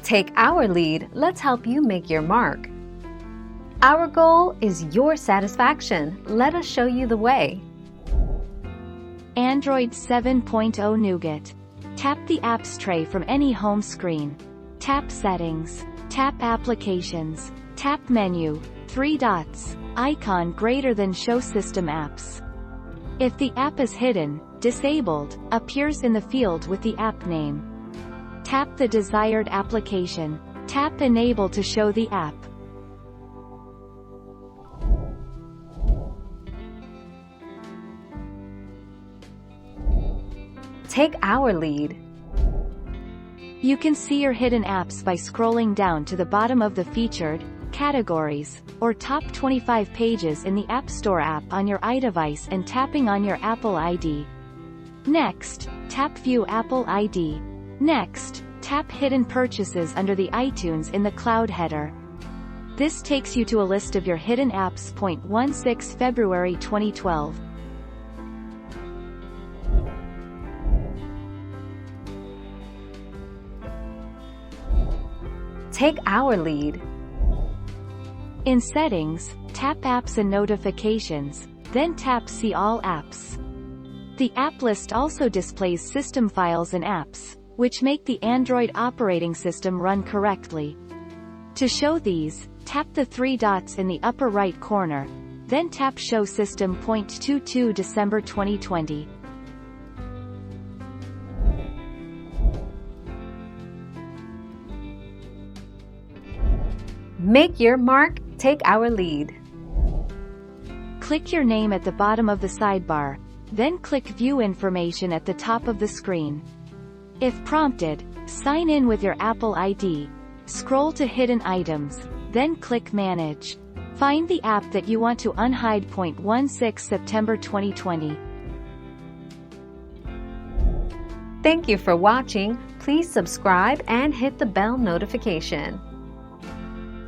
Take our lead, let's help you make your mark. Our goal is your satisfaction. Let us show you the way. Android 7.0 Nougat. Tap the Apps tray from any home screen. Tap Settings. Tap Applications. Tap Menu. 3 dots. Icon greater than Show System Apps. If the app is hidden, disabled, appears in the field with the app name. Tap the desired application. Tap Enable to show the app. Take our lead. You can see your hidden apps by scrolling down to the bottom of the Featured, Categories, or Top 25 pages in the App Store app on your iDevice and tapping on your Apple ID. Next, tap View Apple ID. Next, tap Hidden Purchases under the iTunes in the Cloud header. This takes you to a list of your hidden apps. 16 February 2012. Take our lead. In Settings, tap Apps and Notifications, then tap See All Apps. The app list also displays system files and apps, which make the Android operating system run correctly. To show these, tap the 3 dots in the upper right corner, then tap Show System. 22 December 2020. Make your mark, take our lead. Click your name at the bottom of the sidebar, then click View Information at the top of the screen. If prompted, sign in with your Apple ID. Scroll to Hidden Items, then click Manage. Find the app that you want to unhide. 16 September 2020. Thank you for watching. Please subscribe and hit the bell notification.